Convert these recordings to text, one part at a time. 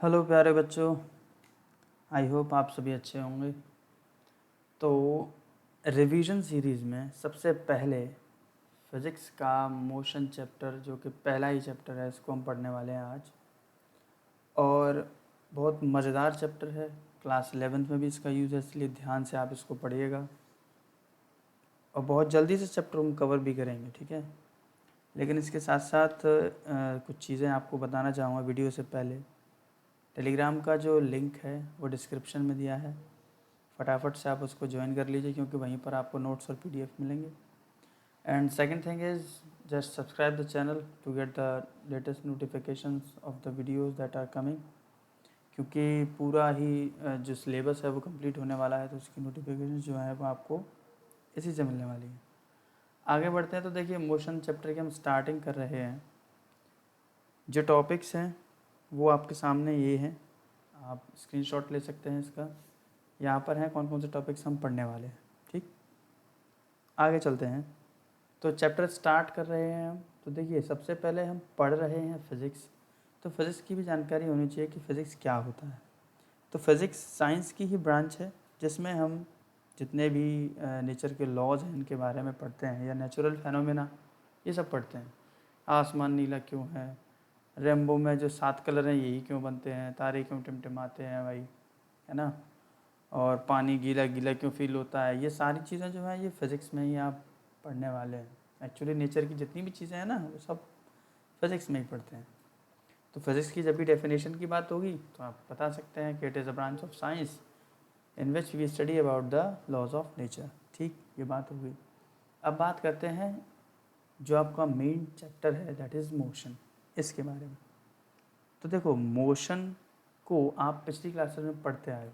Hello प्यारे बच्चों, I hope आप सभी अच्छे होंगे। तो रिवीजन सीरीज़ में सबसे पहले फिज़िक्स का मोशन चैप्टर, जो कि पहला ही चैप्टर है, इसको हम पढ़ने वाले हैं आज। और बहुत मज़ेदार चैप्टर है, क्लास 11th में भी इसका यूज़ है, इसलिए ध्यान से आप इसको पढ़िएगा। और बहुत जल्दी से चैप्टर हम कवर भी करेंगे, ठीक है। लेकिन इसके साथ साथ कुछ चीज़ें आपको बताना चाहूँगा वीडियो से पहले। टेलीग्राम का जो लिंक है वो डिस्क्रिप्शन में दिया है, फटाफट से आप उसको ज्वाइन कर लीजिए, क्योंकि वहीं पर आपको नोट्स और पीडीएफ मिलेंगे। And second thing is just subscribe the channel to get the latest notifications of the videos that are coming, क्योंकि पूरा ही जो सिलेबस है वो कंप्लीट होने वाला है, तो उसकी नोटिफिकेशन जो है वो आपको इसी से मिलने वाली है। आगे बढ़ते हैं। तो देखिए, मोशन चैप्टर की हम स्टार्टिंग कर रहे हैं। जो टॉपिक्स हैं वो आपके सामने ये हैं, आप स्क्रीनशॉट ले सकते हैं इसका। यहाँ पर हैं कौन कौन से टॉपिक्स हम पढ़ने वाले हैं, ठीक। आगे चलते हैं। तो चैप्टर स्टार्ट कर रहे हैं हम। तो देखिए, सबसे पहले हम पढ़ रहे हैं फिज़िक्स। तो फिज़िक्स की भी जानकारी होनी चाहिए कि फ़िज़िक्स क्या होता है। तो फिज़िक्स साइंस की ही ब्रांच है, जिसमें हम जितने भी नेचर के लॉज हैं इनके बारे में पढ़ते हैं, या नेचुरल फेनोमेना ये सब पढ़ते हैं। आसमान नीला क्यों है, रेनबो में जो 7 कलर हैं यही क्यों बनते हैं, तारे क्यों टिमटिमाते हैं भाई, है ना। और पानी गीला गीला क्यों फील होता है, ये सारी चीज़ें जो हैं ये फिज़िक्स में ही आप पढ़ने वाले हैं। एक्चुअली नेचर की जितनी भी चीज़ें हैं ना, वो सब फिज़िक्स में ही पढ़ते हैं। तो फिज़िक्स की जब भी डेफिनेशन की बात होगी तो आप बता सकते हैं कि it is a branch of science in which we study about the laws of nature. ठीक, ये बात हो गई। अब बात करते हैं जो आपका मेन चैप्टर है, दैट इज़ मोशन, इसके बारे में। तो देखो, मोशन को आप पिछली क्लासेस में पढ़ते आए हो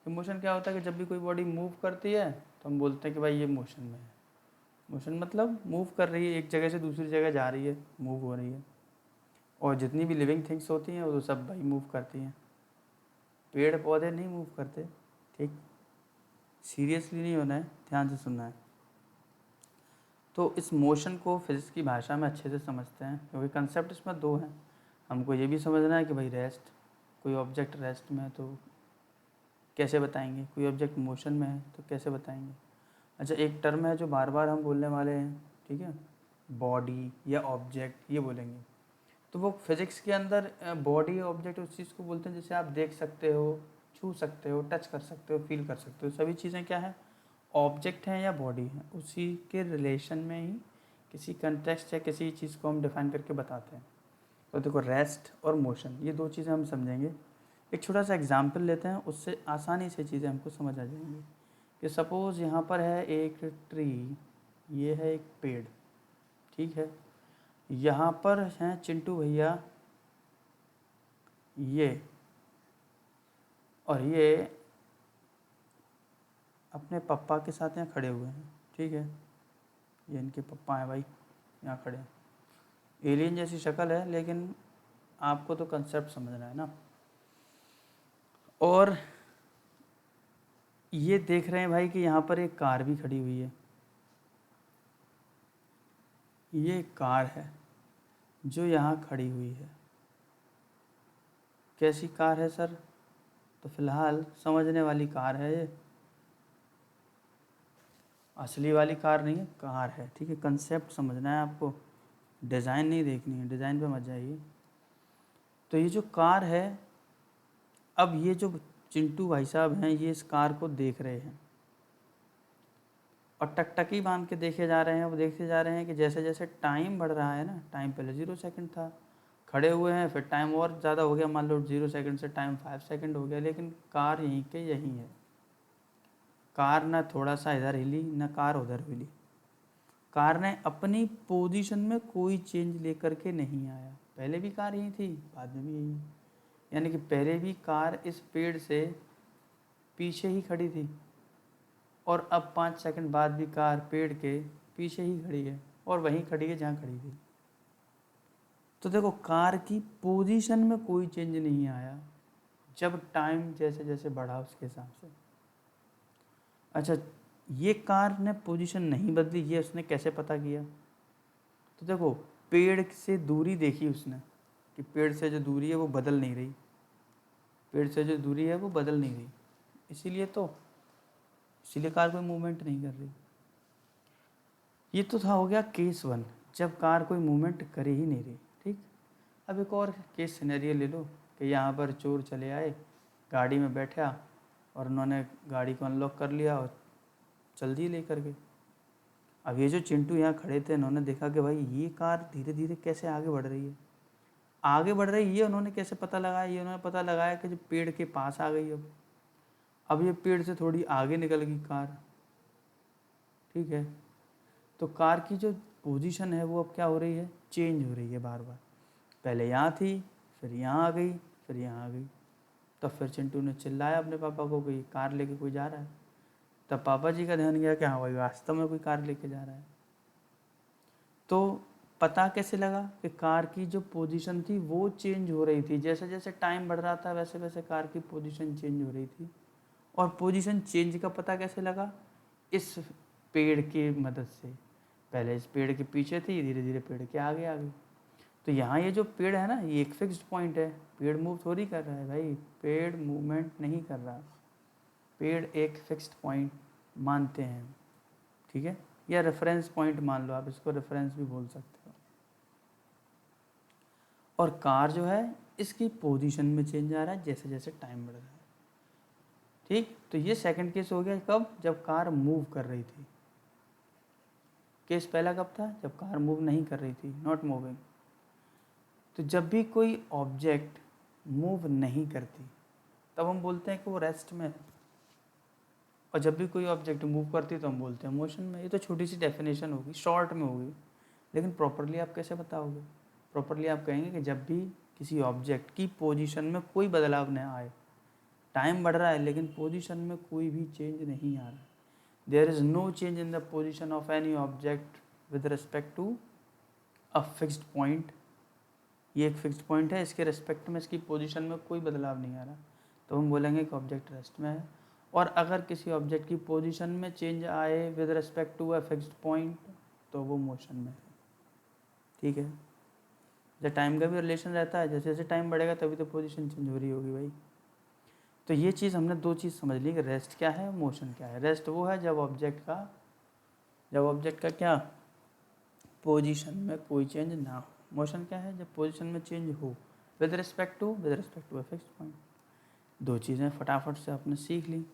कि मोशन क्या होता है। कि जब भी कोई बॉडी मूव करती है तो हम बोलते हैं कि भाई ये मोशन में है। मोशन मतलब मूव कर रही है, एक जगह से दूसरी जगह जा रही है, मूव हो रही है। और जितनी भी लिविंग थिंग्स होती हैं वो तो सब भाई मूव करती हैं। पेड़ पौधे नहीं मूव करते, ठीक। सीरियसली नहीं होना है, ध्यान से सुनना है। तो इस मोशन को फिज़िक्स की भाषा में अच्छे से समझते हैं, क्योंकि कंसेप्ट इसमें दो हैं। हमको ये भी समझना है कि भाई रेस्ट, कोई ऑब्जेक्ट रेस्ट में है तो कैसे बताएंगे, कोई ऑब्जेक्ट मोशन में है तो कैसे बताएंगे। अच्छा, एक टर्म है जो बार बार हम बोलने वाले हैं, ठीक है, बॉडी या ऑब्जेक्ट, ये बोलेंगे। तो वो फिज़िक्स के अंदर बॉडी ऑब्जेक्ट उस चीज़ को बोलते हैं जिसे आप देख सकते हो, छू सकते हो, टच कर सकते हो, फील कर सकते हो। सभी चीज़ें क्या है, ऑब्जेक्ट हैं या बॉडी हैं, उसी के रिलेशन में ही किसी कंटेक्स्ट या किसी चीज़ को हम डिफाइन करके बताते हैं। तो देखो, रेस्ट और मोशन ये दो चीज़ें हम समझेंगे। एक छोटा सा एग्जाम्पल लेते हैं, उससे आसानी से चीज़ें हमको समझ आ जाएंगी। कि सपोज़ यहाँ पर है एक ट्री, ये है एक पेड़, ठीक है। यहाँ पर हैं चिंटू भैया, ये, और ये अपने पापा के साथ यहाँ खड़े हुए हैं, ठीक है। ये इनके पापा हैं भाई, यहाँ खड़े हैं। एलियन जैसी शक्ल है, लेकिन आपको तो कंसेप्ट समझना है ना। और ये देख रहे हैं भाई कि यहाँ पर एक कार भी खड़ी हुई है। ये एक कार है जो यहाँ खड़ी हुई है। कैसी कार है सर? तो फिलहाल समझने वाली कार है ये, असली वाली कार नहीं है, कार है, ठीक है। कंसेप्ट समझना है आपको, डिज़ाइन नहीं देखनी है, डिज़ाइन पे मत जाइए। तो ये जो कार है, अब ये जो चिंटू भाई साहब हैं ये इस कार को देख रहे हैं और टकटकी बांध के देखे जा रहे हैं। वो देखते जा रहे हैं कि जैसे जैसे टाइम बढ़ रहा है ना, टाइम पहले 0 सेकंड था, खड़े हुए हैं, फिर टाइम और ज़्यादा हो गया, मान लो 0 सेकंड से टाइम 5 सेकंड हो गया, लेकिन कार यहीं के यहीं है। कार ना थोड़ा सा इधर हिली, ना कार उधर हिली। कार ने अपनी पोजीशन में कोई चेंज लेकर के नहीं आया। पहले भी कार यहीं थी, बाद में भी यहीं, यानी कि पहले भी कार इस पेड़ से पीछे ही खड़ी थी, और अब 5 सेकंड बाद भी कार पेड़ के पीछे ही खड़ी है, और वहीं खड़ी है जहाँ खड़ी थी। तो देखो, कार की पोजीशन में कोई चेंज नहीं आया, जब टाइम जैसे जैसे बढ़ा उसके हिसाब से। अच्छा, ये कार ने पोजीशन नहीं बदली, ये उसने कैसे पता किया? तो देखो, पेड़ से दूरी देखी उसने कि पेड़ से जो दूरी है वो बदल नहीं रही, पेड़ से जो दूरी है वो बदल नहीं रही, इसीलिए कार कोई मूवमेंट नहीं कर रही। ये तो था हो गया केस 1, जब कार कोई मूवमेंट कर ही नहीं रही। ठीक, अब एक और केस सिनेरियो ले लो कि यहाँ पर चोर चले आए, गाड़ी में बैठा और उन्होंने गाड़ी को अनलॉक कर लिया और चल दी लेकर के। अब ये जो चिंटू यहाँ खड़े थे, इन्होंने देखा कि भाई ये कार धीरे धीरे कैसे आगे बढ़ रही है, ये उन्होंने कैसे पता लगाया, ये उन्होंने पता लगाया कि जो पेड़ के पास आ गई। अब ये पेड़ से थोड़ी आगे निकल गई कार। ठीक है, तो कार की जो पोजीशन है वो अब क्या हो रही है, चेंज हो रही है बार बार। पहले यहाँ थी, फिर यहाँ आ गई, फिर यहाँ आ गई। तब फिर चिंटू ने चिल्लाया अपने पापा को कि कार लेके कोई जा रहा है। तब पापा जी का ध्यान गया कि हाँ भाई वास्तव में कोई कार लेके जा रहा है। तो पता कैसे लगा कि कार की जो पोजीशन थी वो चेंज हो रही थी, जैसे जैसे टाइम बढ़ रहा था वैसे वैसे कार की पोजीशन चेंज हो रही थी। और पोजीशन चेंज का पता कैसे लगा, इस पेड़ की मदद से। पहले इस पेड़ के पीछे थी, धीरे धीरे पेड़ के आगे आ गई। तो यहाँ ये जो पेड़ है ना, ये एक फिक्स्ड पॉइंट है, पेड़ मूव थोड़ी कर रहा है भाई, पेड़ मूवमेंट नहीं कर रहा, पेड़ एक फिक्स्ड पॉइंट मानते हैं। ठीक है, या रेफरेंस पॉइंट मान लो, आप इसको रेफरेंस भी बोल सकते हो। और कार जो है इसकी पोजीशन में चेंज आ रहा है जैसे जैसे टाइम बढ़ रहा है। ठीक, तो ये सेकंड केस हो गया कब, जब कार मूव कर रही थी। केस पहला कब था, जब कार मूव नहीं कर रही थी, नॉट मूविंग। तो जब भी कोई ऑब्जेक्ट मूव नहीं करती तब हम बोलते हैं कि वो रेस्ट में है, और जब भी कोई ऑब्जेक्ट मूव करती है तो हम बोलते हैं मोशन में। ये तो छोटी सी डेफिनेशन होगी, शॉर्ट में होगी, लेकिन प्रॉपरली आप कैसे बताओगे। प्रॉपरली आप कहेंगे कि जब भी किसी ऑब्जेक्ट की पोजीशन में कोई बदलाव न आए, टाइम बढ़ रहा है लेकिन पोजीशन में कोई भी चेंज नहीं आ रहा, there is no change in the position of any object with respect to a fixed point. ये एक फिक्स्ड पॉइंट है, इसके रिस्पेक्ट में इसकी पोजीशन में कोई बदलाव नहीं आ रहा, तो हम बोलेंगे कि ऑब्जेक्ट रेस्ट में है। और अगर किसी ऑब्जेक्ट की पोजीशन में चेंज आए with respect to a fixed point तो वो मोशन में है। ठीक है, जब टाइम का भी रिलेशन रहता है, जैसे जैसे टाइम बढ़ेगा तभी तो पोजीशन चेंज हो रही होगी भाई। तो ये चीज़ हमने दो चीज़ समझ ली कि रेस्ट क्या है, मोशन क्या है। रेस्ट वो है जब ऑब्जेक्ट का क्या, पोजीशन में कोई चेंज ना हो। मोशन क्या है, जब पोजीशन में चेंज हो with respect to a fixed point. दो चीज़ें फटाफट से आपने सीख ली।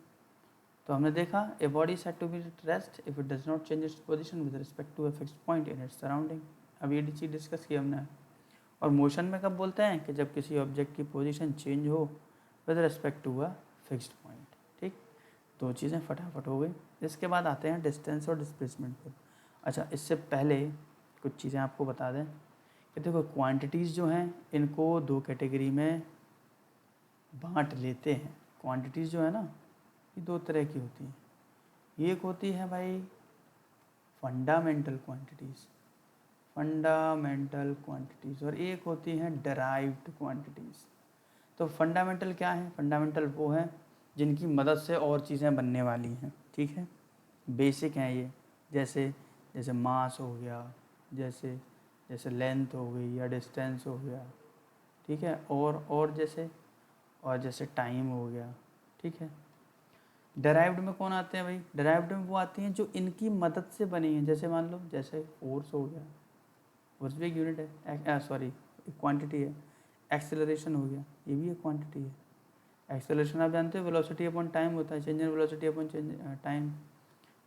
तो हमने देखा a body set to be rest if it does not change its position with respect to a fixed point in its surrounding. अब ये चीज़ डिस्कस की हमने। और मोशन में कब बोलते हैं, कि जब किसी ऑब्जेक्ट की पोजीशन चेंज हो with respect to a fixed point. ठीक, दो चीज़ें फटाफट हो गई। इसके बाद आते हैं डिस्टेंस और डिस्प्लेसमेंट पर। अच्छा, इससे पहले कुछ चीज़ें आपको बता दें कि देखो क्वांटिटीज़ जो हैं इनको दो कैटेगरी में बांट लेते हैं। क्वांटिटीज़ जो है ना, ये दो तरह की होती हैं। एक होती है भाई फंडामेंटल क्वांटिटीज़, और एक होती हैं डराइव्ड क्वांटिटीज़। तो फंडामेंटल क्या है, फंडामेंटल वो हैं जिनकी मदद से और चीज़ें बनने वाली हैं। ठीक है, बेसिक हैं ये, जैसे जैसे मास हो गया, जैसे जैसे लेंथ हो गई या डिस्टेंस हो गया। ठीक है, और जैसे टाइम हो गया। ठीक है, डेराइव्ड में कौन आते हैं भाई, डेराइव्ड में वो आती हैं जो इनकी मदद से बनी हैं। जैसे मान लो, जैसे फोर्स हो गया, फोर्स भी एक यूनिट है, सॉरी एक क्वांटिटी है। एक्सेलरेशन हो गया, ये भी एक क्वांटिटी है। एक्सेलरेशन आप जानते हो वेलोसिटी अपॉन टाइम होता है, change in velocity upon change time.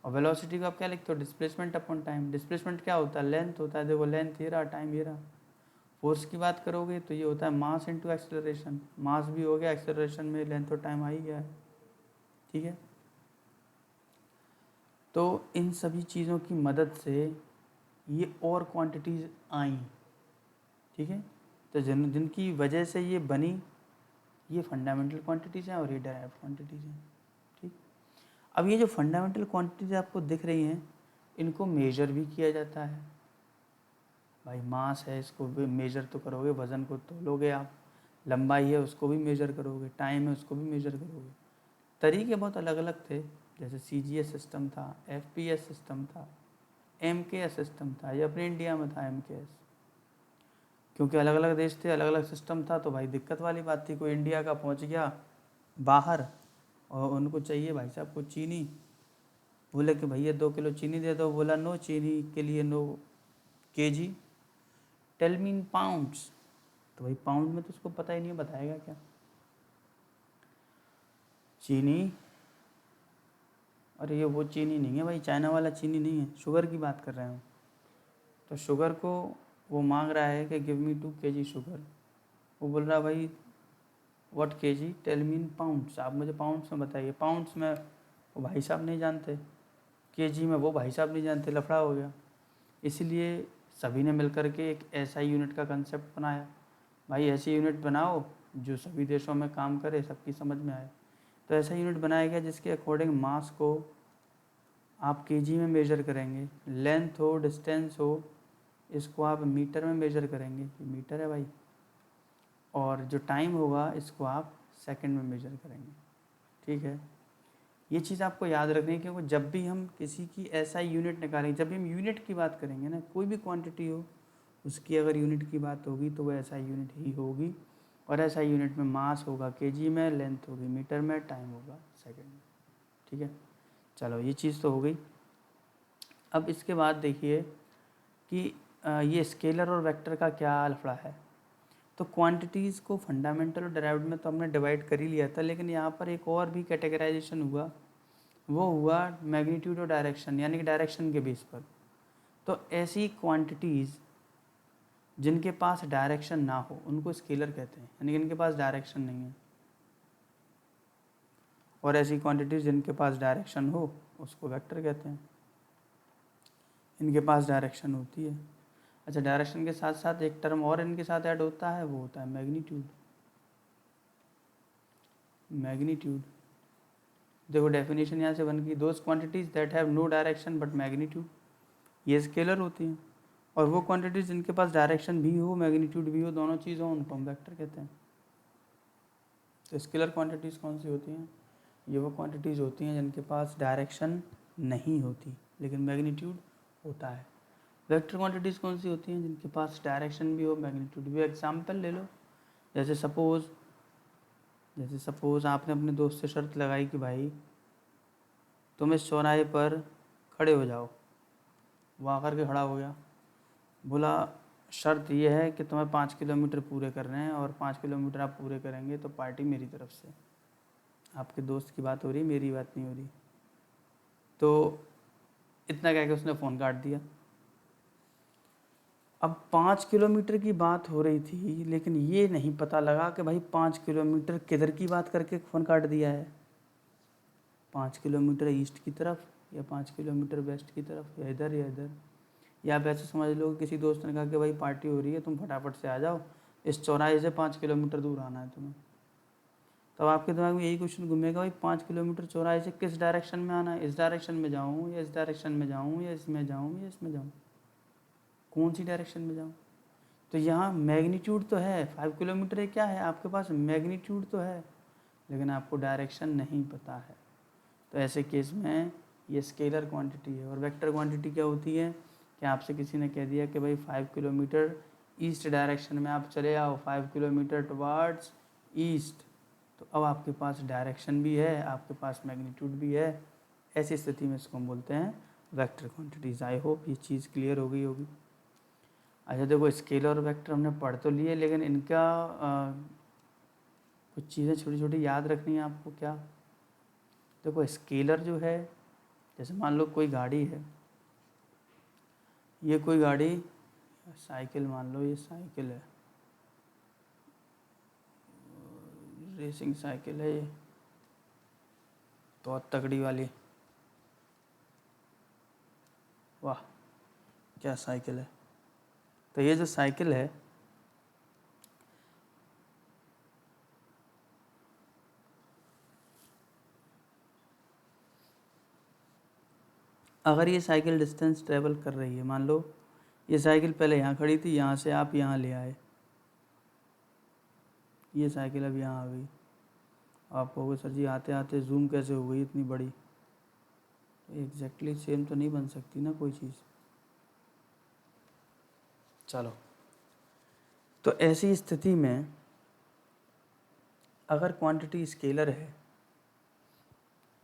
और वेलोसिटी को आप क्या लिखते हो, डिस्प्लेसमेंट अपॉन टाइम। डिस्प्लेसमेंट क्या होता है, लेंथ होता है। देखो लेंथ ये रहा, टाइम ये रहा। फोर्स की बात करोगे तो ये होता है मास इंटू एक्सेलरेशन। मास भी हो गया, एक्सेलरेशन में लेंथ और टाइम आ ही गया है। ठीक है, तो इन सभी चीज़ों की मदद से ये और क्वांटिटीज़ आई। ठीक है, तो जिनकी वजह से ये बनी, ये फंडामेंटल क्वांटिटीज़ हैं और ये डेराइव्ड क्वांटिटीज़ हैं। ठीक, अब ये जो फंडामेंटल क्वांटिटीज़ आपको दिख रही हैं, इनको मेजर भी किया जाता है भाई। मास है, इसको भी मेजर तो करोगे, वज़न को तोलोगे आप। लंबाई है, उसको भी मेजर करोगे। टाइम है, उसको भी मेजर करोगे। तरीके बहुत अलग अलग थे, जैसे CGS सिस्टम था, FPS सिस्टम था, MKS सिस्टम था, ये अपने इंडिया में था MKS। क्योंकि अलग अलग देश थे, अलग अलग सिस्टम था, तो भाई दिक्कत वाली बात थी। कोई इंडिया का पहुंच गया बाहर और उनको चाहिए भाई साहब को चीनी, बोले कि भैया 2 किलो चीनी दे दो, बोला नो चीनी के लिए no KG, tell me in pounds. तो भाई पाउंड में तो उसको पता ही नहीं है, बताएगा क्या। चीनी, अरे ये वो चीनी नहीं है भाई, चाइना वाला चीनी नहीं है, शुगर की बात कर रहे हैं। तो शुगर को वो मांग रहा है कि गिव मी 2 kg शुगर। वो बोल रहा है भाई what KG, tell me in pounds, आप मुझे पाउंड्स में बताइए। पाउंड्स में वो भाई साहब नहीं जानते, केजी में वो भाई साहब नहीं जानते, लफड़ा हो गया। इसलिए सभी ने मिलकर के एक ऐसा यूनिट का कंसेप्ट बनाया, भाई ऐसी यूनिट बनाओ जो सभी देशों में काम करे, सबकी समझ में आए। तो ऐसा यूनिट बनाया गया जिसके अकॉर्डिंग मास को आप केजी में मेजर करेंगे, लेंथ हो, डिस्टेंस हो, इसको आप मीटर में मेजर करेंगे, ये मीटर है भाई, और जो टाइम होगा इसको आप सेकंड में मेजर करेंगे। ठीक है, ये चीज़ आपको याद रखनी है, क्योंकि जब भी हम किसी की एसआई यूनिट निकालेंगे, जब भी हम यूनिट की बात करेंगे ना, कोई भी क्वांटिटी हो उसकी अगर यूनिट की बात होगी तो वो एसआई यूनिट ही होगी। और एसआई यूनिट में मास होगा केजी में, लेंथ होगी मीटर में, टाइम होगा सेकंड में। ठीक है, चलो ये चीज़ तो हो गई। अब इसके बाद देखिए कि ये स्केलर और वेक्टर का क्या लफड़ा है। तो क्वांटिटीज़ को फंडामेंटल और डेराइव्ड में तो हमने डिवाइड कर ही लिया था, लेकिन यहाँ पर एक और भी कैटेगराइजेशन हुआ, वो हुआ मैग्नीट्यूड और डायरेक्शन, यानी कि डायरेक्शन के बेस पर। तो ऐसी क्वांटिटीज़ जिनके पास डायरेक्शन ना हो उनको स्केलर कहते हैं, यानी कि इनके पास डायरेक्शन नहीं है। और ऐसी क्वांटिटीज़ जिनके पास डायरेक्शन हो उसको वेक्टर कहते हैं, इनके पास डायरेक्शन होती है। अच्छा, डायरेक्शन के साथ साथ एक टर्म और इनके साथ ऐड होता है, वो होता है मैग्नीट्यूड। मैग्नीट्यूड, देखो डेफिनेशन यहाँ से बन गई, those quantities that have no direction but magnitude, ये स्केलर होती हैं। और वो क्वांटिटीज़ जिनके पास डायरेक्शन भी हो, मैग्नीट्यूड भी हो, दोनों चीज़ हो, उनको हम वेक्टर कहते हैं। तो स्केलर क्वांटिटीज़ कौन सी होती हैं? ये वो क्वांटिटीज़ होती हैं जिनके पास डायरेक्शन नहीं होती लेकिन मैग्नीट्यूड होता है। वेक्टर क्वांटिटीज़ कौन सी होती हैं? जिनके पास डायरेक्शन भी हो, मैग्नीट्यूड भी। एग्जाम्पल ले लो, जैसे सपोज़ आपने अपने दोस्त से शर्त लगाई कि भाई तुम इस चौराहे पर खड़े हो जाओ, वो आकर के खड़ा हो गया, बोला शर्त ये है कि तुम्हें 5 किलोमीटर पूरे करने हैं और 5 किलोमीटर आप पूरे करेंगे तो पार्टी मेरी तरफ से। आपके दोस्त की बात हो रही, मेरी बात नहीं हो रही। तो इतना कह के उसने फ़ोन काट दिया। अब 5 किलोमीटर की बात हो रही थी, लेकिन ये नहीं पता लगा कि भाई 5 किलोमीटर किधर की बात करके फ़ोन काट दिया है, 5 किलोमीटर ईस्ट की तरफ या 5 किलोमीटर वेस्ट की तरफ, या इधर या इधर। या आप ऐसे समझ लो किसी दोस्त ने कहा कि भाई पार्टी हो रही है, तुम फटाफट से आ जाओ, इस चौराहे से 5 किलोमीटर दूर आना है तुम्हें। तब आपके दिमाग में यही क्वेश्चन घूमेगा, भाई 5 किलोमीटर चौराहे से किस डायरेक्शन में आना है, इस डायरेक्शन में जाऊँ या इस डायरेक्शन में जाऊँ या इसमें जाऊँ या इसमें जाऊँ, कौन सी डायरेक्शन में जाऊँ। तो यहाँ मैग्नीट्यूड तो है, 5 किलोमीटर है, क्या है आपके पास, मैग्नीट्यूड तो है, लेकिन आपको डायरेक्शन नहीं पता है। तो ऐसे केस में ये स्केलर क्वांटिटी है। और वेक्टर क्वांटिटी क्या होती है कि आपसे किसी ने कह दिया कि भाई 5 किलोमीटर ईस्ट डायरेक्शन में आप चले आओ, 5 किलोमीटर टुवार्ड्स ईस्ट। तो अब आपके पास डायरेक्शन भी है, आपके पास मैग्नीट्यूड भी है। ऐसी स्थिति में इसको हम बोलते हैं वेक्टर क्वांटिटीज़। आई होप ये चीज़ क्लियर हो गई होगी। अच्छा देखो, स्केलर और वेक्टर हमने पढ़ तो लिए, लेकिन इनका कुछ चीज़ें छोटी छोटी याद रखनी है आपको। क्या? देखो स्केलर जो है, जैसे मान लो कोई गाड़ी है, ये कोई गाड़ी, साइकिल मान लो, ये साइकिल है, रेसिंग साइकिल है ये, बहुत तगड़ी वाली, वाह क्या साइकिल है। तो ये जो साइकिल है, अगर ये साइकिल डिस्टेंस ट्रेवल कर रही है, मान लो ये साइकिल पहले यहाँ खड़ी थी, यहाँ से आप यहाँ ले आए, ये साइकिल अब यहाँ आ गई। आप कहोगे सर जी आते आते जूम कैसे हो गई इतनी बड़ी? एग्जैक्टली सेम तो नहीं बन सकती ना कोई चीज़। चलो तो ऐसी स्थिति में अगर क्वांटिटी स्केलर है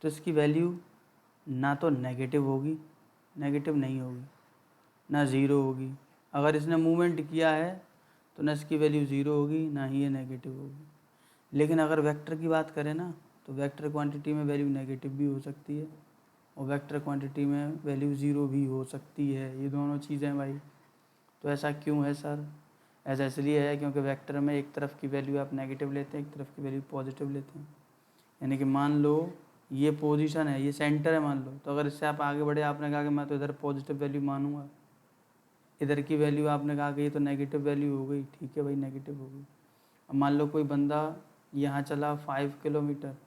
तो इसकी वैल्यू ना तो नेगेटिव होगी, नेगेटिव नहीं होगी, ना ज़ीरो होगी। अगर इसने मूवमेंट किया है तो ना इसकी वैल्यू ज़ीरो होगी ना ही ये नेगेटिव होगी। लेकिन अगर वेक्टर की बात करें ना तो वेक्टर क्वांटिटी में वैल्यू नेगेटिव भी हो सकती है और वेक्टर क्वांटिटी में वैल्यू ज़ीरो भी हो सकती है। ये दोनों चीज़ें भाई। तो ऐसा क्यों है सर? ऐसा इसलिए है क्योंकि वेक्टर में एक तरफ की वैल्यू आप नेगेटिव लेते हैं, एक तरफ की वैल्यू पॉजिटिव लेते हैं। यानी कि मान लो ये पोजीशन है, ये सेंटर है मान लो, तो अगर इससे आप आगे बढ़े, आपने कहा कि मैं तो इधर पॉजिटिव वैल्यू मानूंगा, इधर की वैल्यू आपने कहा कि ये तो नेगेटिव वैल्यू हो गई, ठीक है भाई नेगेटिव हो गई। अब मान लो कोई बंदा यहाँ चला 5 किलोमीटर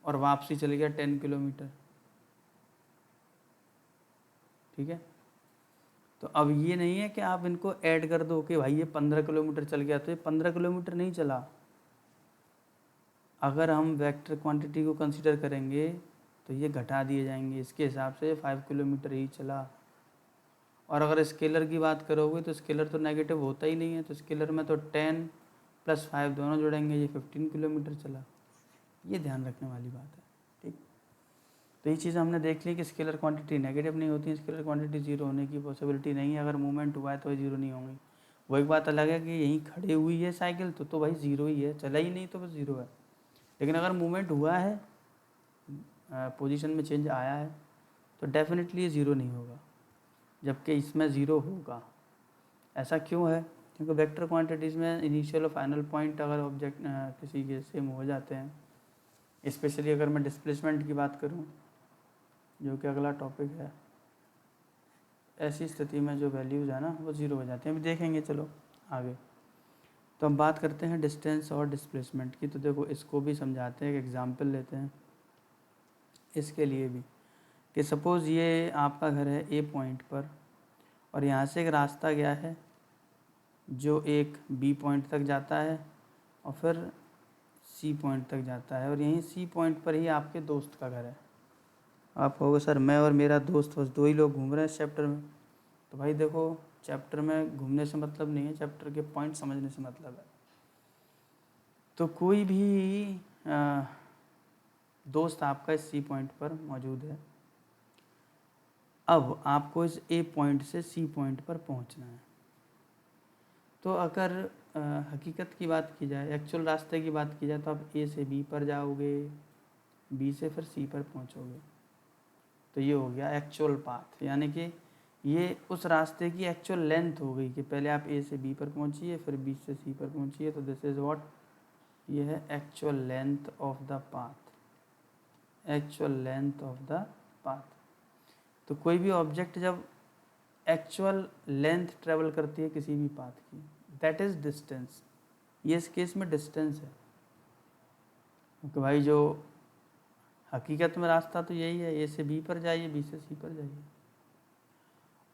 और वापसी चल गया 10 किलोमीटर, ठीक है। तो अब ये नहीं है कि आप इनको ऐड कर दो कि भाई ये 15 किलोमीटर चल गया, तो ये 15 किलोमीटर नहीं चला। अगर हम वेक्टर क्वांटिटी को कंसीडर करेंगे तो ये घटा दिए जाएंगे, इसके हिसाब से 5 किलोमीटर ही चला। और अगर स्केलर की बात करोगे तो स्केलर तो नेगेटिव होता ही नहीं है, तो स्केलर में तो 10 + 5 दोनों जोड़ेंगे, ये 15 किलोमीटर चला। ये ध्यान रखने वाली बात है, ठीक। तो ये चीज़ हमने देख ली कि स्केलर क्वांटिटी नेगेटिव नहीं होती, स्केलर क्वांटिटी जीरो होने की पॉसिबिलिटी नहीं है। अगर मूवमेंट हुआ है तो जीरो नहीं होंगी। वो एक बात अलग है कि यहीं खड़ी हुई है साइकिल तो भाई ज़ीरो ही है, चला ही नहीं तो बस ज़ीरो है। लेकिन अगर मूवमेंट हुआ है, पोजीशन में चेंज आया है, तो डेफिनेटली ये ज़ीरो नहीं होगा, जबकि इसमें ज़ीरो होगा। ऐसा क्यों है? क्योंकि वेक्टर क्वांटिटीज़ में इनिशियल और फाइनल पॉइंट अगर ऑब्जेक्ट किसी के सेम हो जाते हैं, स्पेशली अगर मैं डिस्प्लेसमेंट की बात करूं, जो कि अगला टॉपिक है, ऐसी स्थिति में जो वैल्यूज़ है ना वो ज़ीरो हो जाती हैं। अभी देखेंगे चलो आगे। तो हम बात करते हैं डिस्टेंस और डिस्प्लेसमेंट की। तो देखो इसको भी समझाते हैं, एक एग्जांपल लेते हैं इसके लिए भी, कि सपोज़ ये आपका घर है ए पॉइंट पर और यहाँ से एक रास्ता गया है जो एक बी पॉइंट तक जाता है और फिर सी पॉइंट तक जाता है, और यहीं सी पॉइंट पर ही आपके दोस्त का घर है। आप कहोगे सर मैं और मेरा दोस्त बस दो ही लोग घूम रहे हैं इस चैप्टर में। तो भाई देखो, चैप्टर में घूमने से मतलब नहीं है, चैप्टर के पॉइंट समझने से मतलब है। तो कोई भी दोस्त आपका इस सी पॉइंट पर मौजूद है। अब आपको इस ए पॉइंट से सी पॉइंट पर पहुंचना है। तो अगर हकीकत की बात की जाए, एक्चुअल रास्ते की बात की जाए, तो आप ए से बी पर जाओगे, बी से फिर सी पर पहुंचोगे। तो ये हो गया एक्चुअल पाथ, यानी कि ये उस रास्ते की एक्चुअल लेंथ हो गई कि पहले आप ए से बी पर पहुंचिए, फिर बी से सी पर पहुंचिए। तो दिस इज़ व्हाट, ये है actual length of the path, actual length of the path. तो कोई भी ऑब्जेक्ट जब एक्चुअल लेंथ ट्रेवल करती है किसी भी पाथ की, दैट इज़ डिस्टेंस। ये इस केस में डिस्टेंस है, क्योंकि भाई जो हकीकत में रास्ता तो यही है, ए से बी पर जाइए, बी से सी पर जाइए।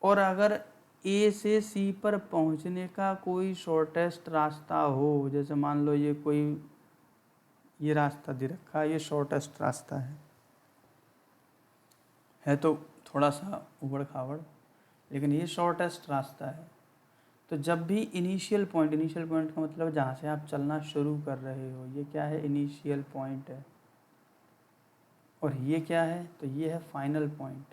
और अगर ए से सी पर पहुंचने का कोई शॉर्टेस्ट रास्ता हो, जैसे मान लो ये रास्ता दे रखा है, ये शॉर्टेस्ट रास्ता है तो थोड़ा सा उबड़ खाबड़, लेकिन ये शॉर्टेस्ट रास्ता है। तो जब भी इनिशियल पॉइंट का मतलब जहाँ से आप चलना शुरू कर रहे हो, ये क्या है, इनिशियल पॉइंट है। और ये क्या है, तो ये है फाइनल पॉइंट।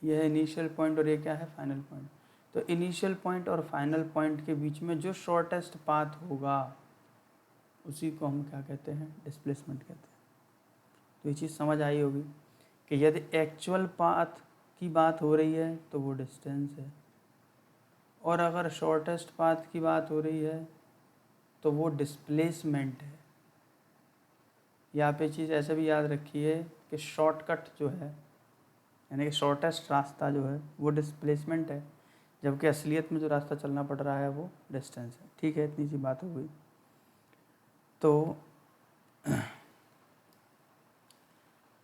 ये है इनिशियल पॉइंट और ये क्या है, फाइनल पॉइंट। तो इनिशियल पॉइंट और फाइनल पॉइंट के बीच में जो शॉर्टेस्ट पाथ होगा उसी को हम क्या कहते हैं, डिस्प्लेसमेंट कहते हैं। तो ये चीज़ समझ आई होगी कि यदि एक्चुअल पाथ की बात हो रही है तो वो डिस्टेंस है, और अगर शॉर्टेस्ट पाथ की बात हो रही है तो वो डिस्प्लेसमेंट है। या आप ये चीज़ ऐसे भी याद रखिए कि शॉर्टकट जो है, यानी कि शॉर्टेस्ट रास्ता जो है वो डिस्प्लेसमेंट है, जबकि असलियत में जो रास्ता चलना पड़ रहा है वो डिस्टेंस है। ठीक है, इतनी सी बात हो गई। तो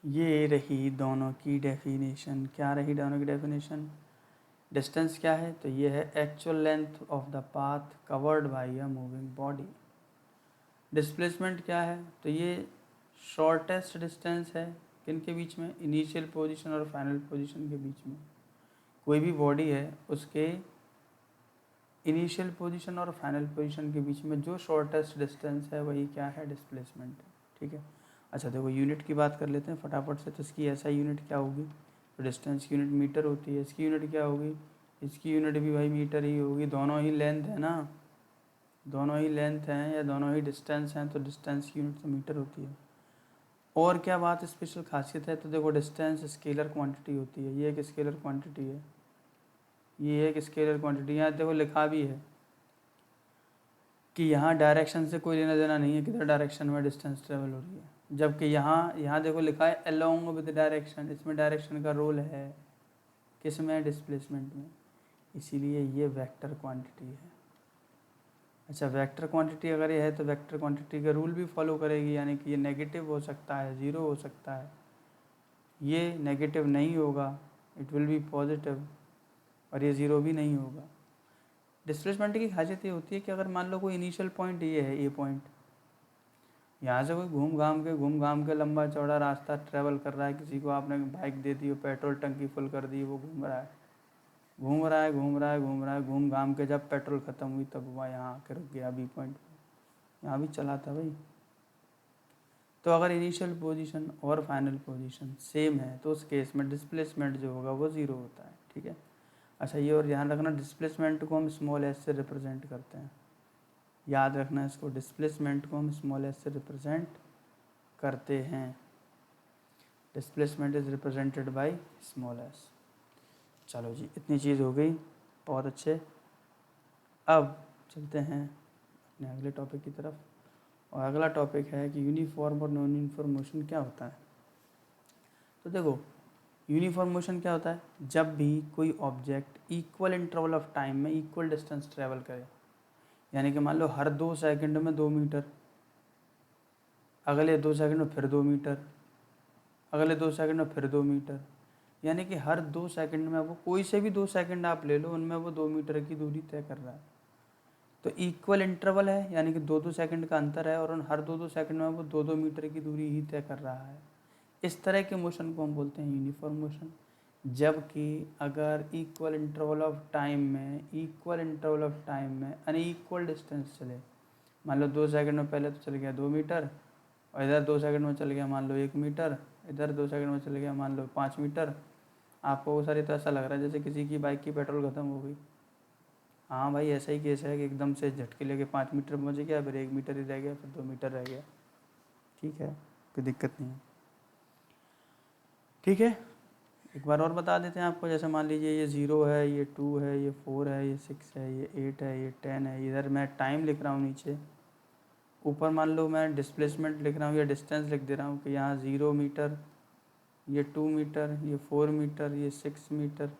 ये रही दोनों की डेफिनेशन। क्या रही दोनों की डेफिनेशन? डिस्टेंस क्या है, तो ये है actual length of the path covered by a moving body. Displacement क्या है, तो ये शॉर्टेस्ट डिस्टेंस है किन के बीच में, इनिशियल पोजीशन और फाइनल पोजीशन के बीच में। कोई भी बॉडी है उसके इनिशियल पोजीशन और फाइनल पोजीशन के बीच में जो शॉर्टेस्ट डिस्टेंस है वही क्या है, डिस्प्लेसमेंट है। ठीक है, अच्छा देखो यूनिट की बात कर लेते हैं फटाफट से। तो इसकी ऐसा यूनिट क्या होगी, तो डिस्टेंस की यूनिट मीटर होती है, इसकी यूनिट क्या होगी, इसकी यूनिट भी भाई मीटर ही होगी। दोनों ही लेंथ है ना, दोनों ही लेंथ हैं या दोनों ही डिस्टेंस हैं, तो डिस्टेंस की यूनिट तो मीटर होती है। और क्या बात स्पेशल खासियत है, तो देखो डिस्टेंस स्केलर क्वांटिटी होती है, ये एक स्केलर क्वांटिटी है, ये एक स्केलर क्वांटिटी। यहाँ देखो लिखा भी है कि यहाँ डायरेक्शन से कोई लेना देना नहीं है, किधर डायरेक्शन में डिस्टेंस ट्रेवल हो रही है। जबकि यहाँ यहाँ देखो लिखा है अलोंग विद डायरेक्शन, इसमें डायरेक्शन का रोल है किस में, डिस्प्लेसमेंट में, इसीलिए ये वेक्टर क्वांटिटी है। अच्छा वेक्टर क्वांटिटी अगर ये है तो वेक्टर क्वांटिटी का रूल भी फॉलो करेगी, यानी कि ये नेगेटिव हो सकता है, ज़ीरो हो सकता है, ये नेगेटिव नहीं होगा, इट विल बी पॉजिटिव, और ये ज़ीरो भी नहीं होगा। डिस्प्लेसमेंट की खासियत ये होती है कि अगर मान लो कोई इनिशियल पॉइंट ये है, ए पॉइंट, यहाँ से कोई घूम घाम के लंबा चौड़ा रास्ता ट्रैवल कर रहा है, किसी को आपने बाइक दे दी, पेट्रोल टंकी फुल कर दी, वो घूम रहा है घूम रहा है घूम रहा है घूम रहा है, घूम घाम के जब पेट्रोल ख़त्म हुई तब वह यहाँ आके रुक गया बी पॉइंट, यहाँ भी चला था भाई। तो अगर इनिशियल पोजीशन और फाइनल पोजीशन सेम है तो उस केस में डिस्प्लेसमेंट जो होगा वो ज़ीरो होता है। ठीक है, अच्छा ये और ध्यान रखना, डिस्प्लेसमेंट को हम स्मॉल एस से रिप्रेजेंट करते हैं, याद रखना इसको, डिस्प्लेसमेंट को हम स्मॉल एस से रिप्रेजेंट करते हैं, displacement is represented by small S. चलो जी इतनी चीज़ हो गई, बहुत अच्छे। अब चलते हैं अपने अगले टॉपिक की तरफ, और अगला टॉपिक है कि यूनिफॉर्म और नॉन यूनिफॉर्म मोशन क्या होता है। तो देखो यूनिफॉर्म मोशन क्या होता है, जब भी कोई object equal interval of time में इक्वल डिस्टेंस ट्रैवल करे, यानी कि मान लो हर 2 सेकंड में 2 मीटर, अगले 2 सेकंड में फिर 2 मीटर, अगले 2 सेकंड में फिर 2 मीटर, यानी कि हर 2 सेकंड में वो कोई से भी 2 सेकंड आप ले लो, उनमें वो 2 मीटर की दूरी तय कर रहा है। तो इक्वल इंटरवल है, यानी कि 2-2 सेकंड का अंतर है, और उन हर 2-2 सेकंड में वो 2-2 मीटर की दूरी ही तय कर रहा है। इस तरह के मोशन को हम बोलते हैं यूनिफॉर्म मोशन। जबकि अगर इक्वल इंटरवल ऑफ टाइम में अनइक्वल डिस्टेंस चले, मान लो 2 सेकंड में पहले तो चल गया 2 मीटर, और इधर 2 सेकंड में चल गया मान लो 1 मीटर, इधर 2 सेकंड में चल गया मान लो 5 मीटर, आपको वो सारी तो ऐसा लग रहा है जैसे किसी की बाइक की पेट्रोल ख़त्म हो गई। हाँ भाई ऐसा ही केस है कि एकदम से झटके लेके 5 मीटर पहुँच गया, फिर 1 मीटर ही रह गया, फिर 2 मीटर रह गया। ठीक है, कोई दिक्कत नहीं है। ठीक है, एक बार और बता देते हैं आपको, जैसे मान लीजिए ये 0 है, ये 2 है, ये 4 है, ये 6 है, ये 8 है, ये 10 है, इधर मैं टाइम लिख रहा हूँ, नीचे ऊपर मान लो मैं डिस्प्लेसमेंट लिख रहा हूँ या डिस्टेंस लिख दे रहा हूँ कि यहाँ 0 मीटर, ये 2 मीटर, ये 4 मीटर, ये 6 मीटर,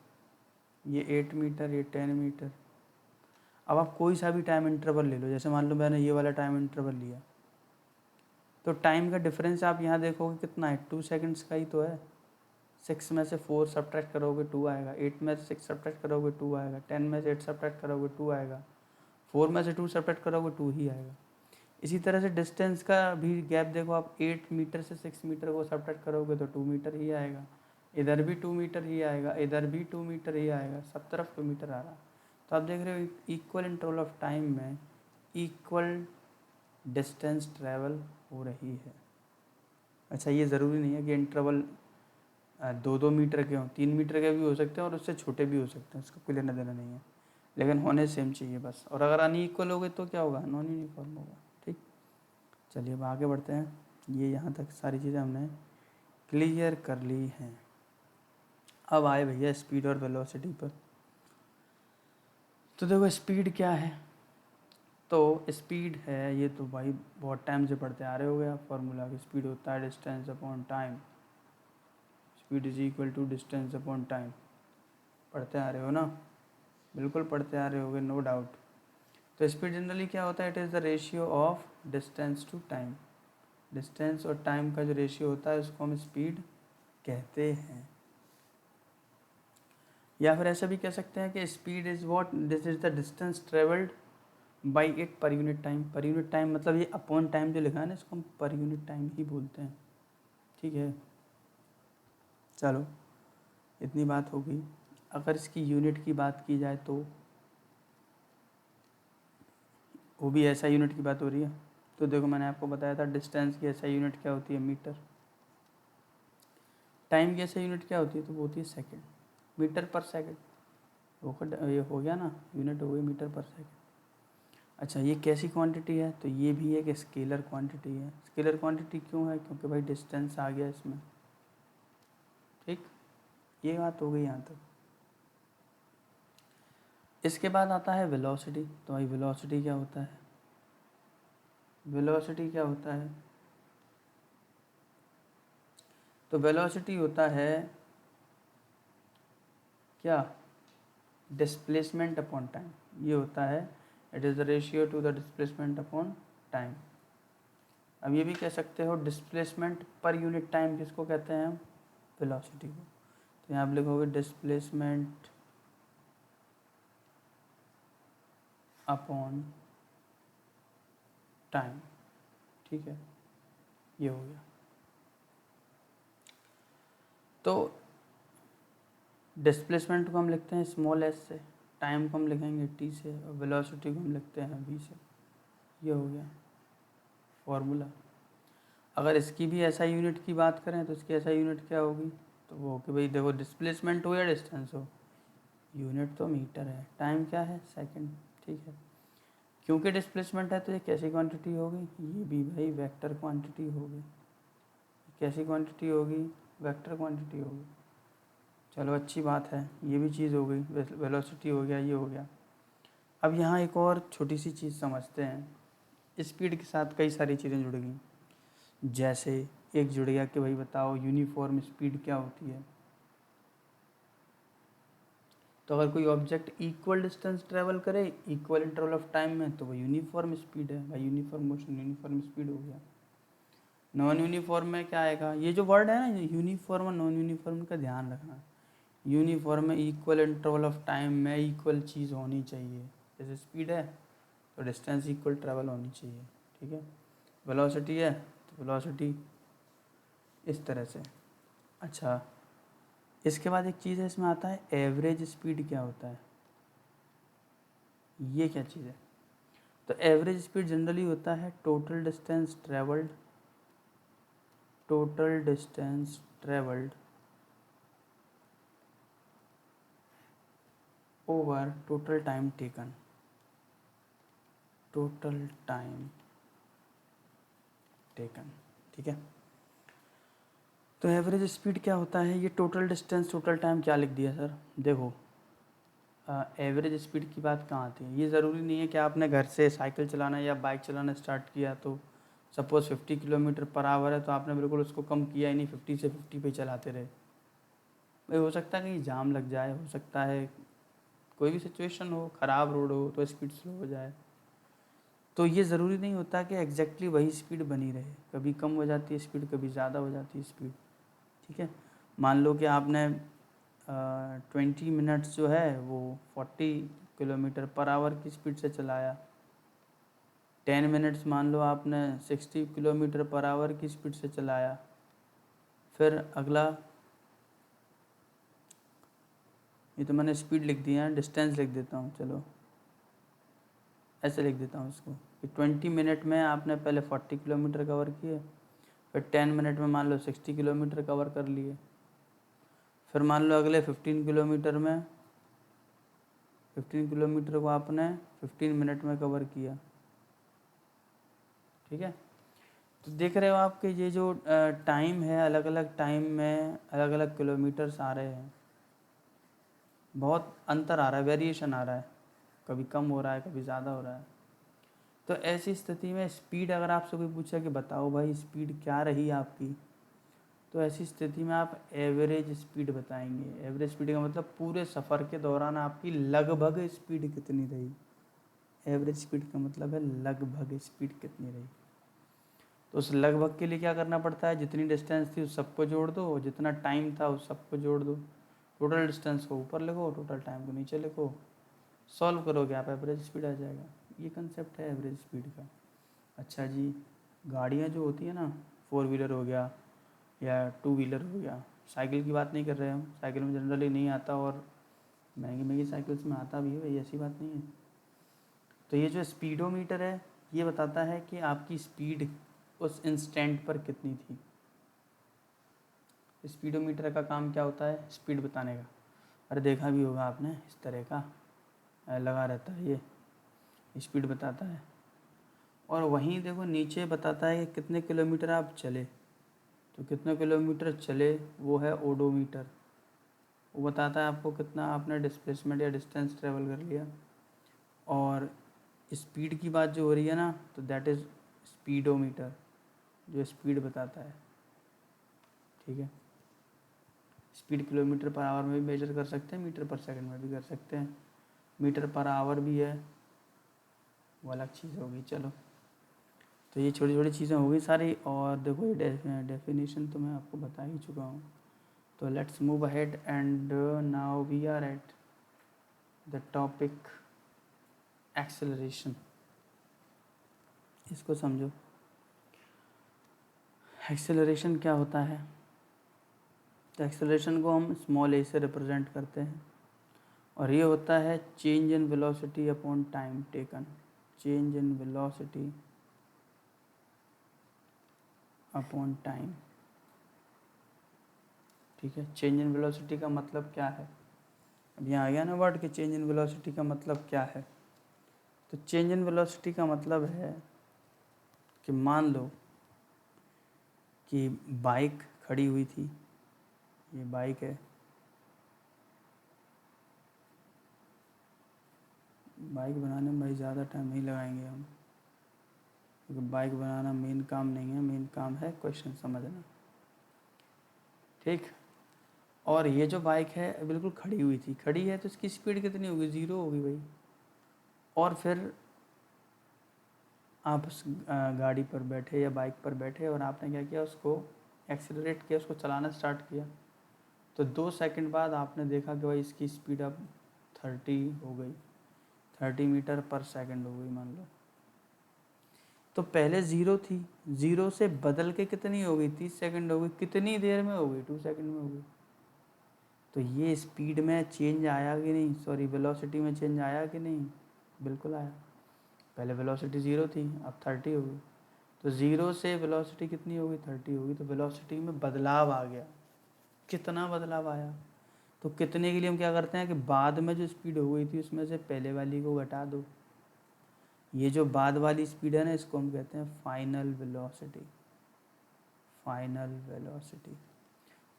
ये 8 मीटर, ये 10 मीटर। अब आप कोई सा भी टाइम इंटरवल ले लो, जैसे मान लो मैंने ये वाला टाइम इंटरवल लिया, तो टाइम का डिफरेंस आप यहाँ देखोगे कितना है, 2 सेकंड्स का ही तो है। 6 में से 4 सब्ट्रैक्ट करोगे 2 आएगा, 8 में से 6 सब्ट्रैक्ट करोगे 2 आएगा, 10 में से 8 सब्ट्रैक्ट करोगे 2 आएगा, 4 में से 2 सब्ट्रैक्ट करोगे 2 ही आएगा। इसी तरह से डिस्टेंस का भी गैप देखो, आप 8 मीटर से 6 मीटर को सब्ट्रैक्ट करोगे तो 2 मीटर ही आएगा, इधर भी 2 मीटर ही आएगा, इधर भी 2 मीटर ही आएगा, सब तरफ 2 मीटर आ रहा। तो आप देख रहे हो इक्वल इंटरवल ऑफ टाइम में इक्वल डिस्टेंस ट्रैवल हो रही है। अच्छा ये ज़रूरी नहीं है कि इंटरवल 2-2 मीटर के हों, 3 मीटर के भी हो सकते हैं और उससे छोटे भी हो सकते हैं, उसका कोई लेना देना नहीं है, लेकिन होने सेम चाहिए बस। और अगर अनइक्वल हो गए तो क्या होगा, नॉन यूनिफॉर्म होगा। ठीक, चलिए अब आगे बढ़ते हैं। ये यहाँ तक सारी चीज़ें हमने क्लियर कर ली हैं। अब आए भैया स्पीड और वेलोसिटी पर। तो देखो स्पीड क्या है, तो स्पीड है ये तो भाई बहुत टाइम से पढ़ते आ रहे हो गए आप फार्मूला, की स्पीड होता है distance upon time, speed is equal to distance upon time, पढ़ते आ रहे हो ना, बिल्कुल पढ़ते आ रहे होगे नो डाउट। तो स्पीड जनरली क्या होता है, it is the ratio of distance to time, distance और टाइम का जो रेशियो होता है उसको हम स्पीड कहते हैं। या फिर ऐसा भी कह सकते हैं कि speed is what, this is the distance travelled by it per unit time. Per unit time मतलब ये अपॉन टाइम जो लिखा है ना, इसको हम पर यूनिट टाइम ही बोलते हैं। ठीक है, चलो इतनी बात हो गई। अगर इसकी यूनिट की बात की जाए तो वो भी ऐसा यूनिट की बात हो रही है। तो देखो मैंने आपको बताया था डिस्टेंस की ऐसा यूनिट क्या होती है, मीटर। टाइम की ऐसा यूनिट क्या होती है, तो वो होती है सेकंड, मीटर पर सेकंड। ये हो गया ना, यूनिट हो गई मीटर पर सेकंड। अच्छा ये कैसी क्वांटिटी है, तो ये भी एक स्केलर क्वांटिटी है। स्केलर क्वांटिटी क्यों है, क्योंकि भाई डिस्टेंस आ गया इसमें। ठीक, ये बात हो गई यहाँ तक। इसके बाद आता है वेलोसिटी। तो भाई वेलोसिटी क्या होता है, वेलोसिटी क्या होता है, तो वेलोसिटी होता है क्या, डिस्प्लेसमेंट अपॉन टाइम। ये होता है it is the ratio two the displacement upon time. अब ये भी कह सकते हो डिस्प्लेसमेंट पर यूनिट टाइम किसको कहते हैं हम, वेलोसिटी को। तो यहाँ आप लिखोगे डिस्प्लेसमेंट अपॉन टाइम। ठीक है, ये हो गया। तो डिस्प्लेसमेंट को हम लिखते हैं स्मॉल एस से, टाइम को हम लिखेंगे टी से, और वेलोसिटी को हम लिखते हैं वी से। ये हो गया फॉर्मूला। अगर इसकी भी ऐसा यूनिट की बात करें तो इसकी ऐसा यूनिट क्या होगी, तो वो कि भाई देखो डिस्प्लेसमेंट हो या डिस्टेंस हो, यूनिट तो मीटर है, टाइम क्या है सेकंड। ठीक है, क्योंकि डिस्प्लेसमेंट है तो ये कैसी क्वांटिटी होगी, ये भी भाई वेक्टर क्वांटिटी होगी। कैसी क्वांटिटी होगी, वेक्टर क्वांटिटी होगी। चलो अच्छी बात है, ये भी चीज़ हो गई, वेलोसिटी हो गया, ये हो गया। अब यहाँ एक और छोटी सी चीज़ समझते हैं। स्पीड के साथ कई सारी चीज़ें जुड़ गई, जैसे एक जुड़ गया कि भाई बताओ यूनिफॉर्म स्पीड क्या होती है। तो अगर कोई ऑब्जेक्ट इक्वल डिस्टेंस ट्रेवल करे इक्वल इंटरवल ऑफ टाइम में, तो वो यूनिफॉर्म स्पीड है भाई, यूनिफॉर्म मोशन यूनिफॉर्म स्पीड हो गया। नॉन यूनिफॉर्म में क्या आएगा, ये जो वर्ड है ना यूनिफॉर्म और नॉन यूनिफॉर्म का ध्यान रखना। यूनिफॉर्म में इक्वल इंटरवल ऑफ टाइम में इक्वल चीज़ होनी चाहिए, जैसे स्पीड है तो डिस्टेंस इक्वल ट्रैवल होनी चाहिए। ठीक है, वेलोसिटी है तो वेलोसिटी इस तरह से। अच्छा इसके बाद एक चीज़ है इसमें आता है एवरेज स्पीड। क्या होता है, ये क्या चीज़ है, तो एवरेज स्पीड जनरली होता है total distance travelled, total distance travelled over total time taken, total time taken. ठीक है, तो एवरेज स्पीड क्या होता है, ये टोटल डिस्टेंस टोटल टाइम क्या लिख दिया सर। देखो एवरेज स्पीड की बात कहाँ आती है, ये ज़रूरी नहीं है कि आपने घर से साइकिल चलाना या बाइक चलाना स्टार्ट किया तो सपोज़ 50 किलोमीटर पर आवर है तो आपने बिल्कुल उसको कम किया ही नहीं, 50 से 50 पे चलाते रहे। भाई हो सकता है कहीं जाम लग जाए, हो सकता है कोई भी सिचुएशन हो, ख़राब रोड हो तो स्पीड स्लो हो जाए। तो ये ज़रूरी नहीं होता कि एग्जैक्टली वही स्पीड बनी रहे, कभी कम हो जाती है स्पीड, कभी ज़्यादा हो जाती है स्पीड। ठीक है, मान लो कि आपने 20 मिनट्स जो है वो 40 किलोमीटर पर आवर की स्पीड से चलाया, 10 मिनट्स मान लो आपने 60 किलोमीटर पर आवर की स्पीड से चलाया, फिर अगला, ये तो मैंने स्पीड लिख दिया है, डिस्टेंस लिख देता हूँ, चलो ऐसे लिख देता हूँ इसको कि 20 मिनट में आपने पहले 40 किलोमीटर कवर किए, फिर 10 मिनट में मान लो 60 किलोमीटर कवर कर लिए, फिर मान लो अगले 15 किलोमीटर में 15 किलोमीटर को आपने 15 मिनट में कवर किया। ठीक है, तो देख रहे हो आपके ये जो टाइम है, अलग अलग टाइम में अलग अलग किलोमीटर्स आ रहे हैं, बहुत अंतर आ रहा है, वेरिएशन आ रहा है, कभी कम हो रहा है कभी ज़्यादा हो रहा है। तो ऐसी स्थिति में स्पीड अगर आपसे कोई पूछे कि बताओ भाई स्पीड क्या रही आपकी, तो ऐसी स्थिति में आप एवरेज स्पीड बताएंगे। एवरेज स्पीड का मतलब पूरे सफ़र के दौरान आपकी लगभग स्पीड कितनी रही। एवरेज स्पीड का मतलब है लगभग स्पीड कितनी रही। तो उस लगभग के लिए क्या करना पड़ता है, जितनी डिस्टेंस थी उस सबको जोड़ दो, और जितना टाइम था उस सबको जोड़ दो। टोटल डिस्टेंस को ऊपर लिखो, टोटल टाइम को नीचे लिखो, सॉल्व करोगे आप एवरेज स्पीड आ जाएगा। ये कंसेप्ट है एवरेज स्पीड का। अच्छा जी, गाड़ियाँ जो होती है ना, 4 व्हीलर हो गया या 2 व्हीलर हो गया, साइकिल की बात नहीं कर रहे हम, साइकिल में जनरली नहीं आता, और महंगी महंगी साइकिल्स में आता भी है भाई, ऐसी बात नहीं है। तो ये जो स्पीडोमीटर है ये बताता है कि आपकी स्पीड उस इंस्टेंट पर कितनी थी। स्पीडोमीटर का काम क्या होता है? स्पीड बताने का। अरे देखा भी होगा आपने, इस तरह का लगा रहता है, ये स्पीड बताता है। और वहीं देखो नीचे बताता है कि कितने किलोमीटर आप चले। तो कितने किलोमीटर चले वो है ओडोमीटर। वो बताता है आपको कितना आपने डिस्प्लेसमेंट या डिस्टेंस ट्रेवल कर लिया। और स्पीड की बात जो हो रही है ना, तो दैट इज़ स्पीडोमीटर, जो स्पीड बताता है। ठीक है, स्पीड किलोमीटर पर आवर में भी मेजर कर सकते हैं, मीटर पर सेकंड में भी कर सकते हैं। मीटर पर आवर भी है, वो अलग चीज़ होगी। चलो, तो ये छोटी छोटी चीज़ें हो गई सारी। और देखो ये डेफिनेशन तो मैं आपको बता ही चुका हूँ। तो let's move ahead and now we are at the topic acceleration. इसको समझो, एक्सेलरेशन क्या होता है। तो एक्सेलरेशन को हम स्मॉल ए से रिप्रेजेंट करते हैं, और ये होता है change in velocity upon time taken. Change in velocity upon time. ठीक है, चेंज इन वेलोसिटी का मतलब क्या है? अब यहाँ आ गया ना वर्ड कि चेंज इन वेलोसिटी का मतलब क्या है। तो चेंज इन वेलोसिटी का मतलब है कि मान लो कि बाइक खड़ी हुई थी, ये बाइक है, बाइक बनाने में भाई ज़्यादा टाइम नहीं लगाएंगे हम, क्योंकि बाइक बनाना मेन काम नहीं है, मेन काम है क्वेश्चन समझना। ठीक, और ये जो बाइक है बिल्कुल खड़ी हुई थी, खड़ी है तो इसकी स्पीड कितनी होगी? 0 होगी भाई। और फिर आप उस गाड़ी पर बैठे या बाइक पर बैठे और आपने क्या किया, उसको एक्सीलरेट किया, उसको चलाना स्टार्ट किया। तो 2 सेकंड बाद आपने देखा कि भाई इसकी स्पीड अब 30 हो गई, 30 मीटर पर सेकंड हो गई मान लो। तो पहले 0 थी, 0 से बदल के कितनी हो गई? 30 सेकंड हो गई। कितनी देर में हो गई? 2 सेकंड में हो गई। तो ये स्पीड में चेंज आया कि नहीं, सॉरी वेलोसिटी में चेंज आया कि नहीं? बिल्कुल आया। पहले वेलोसिटी 0 थी, अब 30 हो गई। तो 0 से वेलोसिटी कितनी होगी? 30 होगी। तो वेलोसिटी में बदलाव आ गया। कितना बदलाव आया? तो कितने के लिए हम क्या करते हैं कि बाद में जो स्पीड हो गई थी उसमें से पहले वाली को घटा दो। ये जो बाद वाली स्पीड है ना, इसको हम कहते हैं फाइनल वेलोसिटी। Final velocity.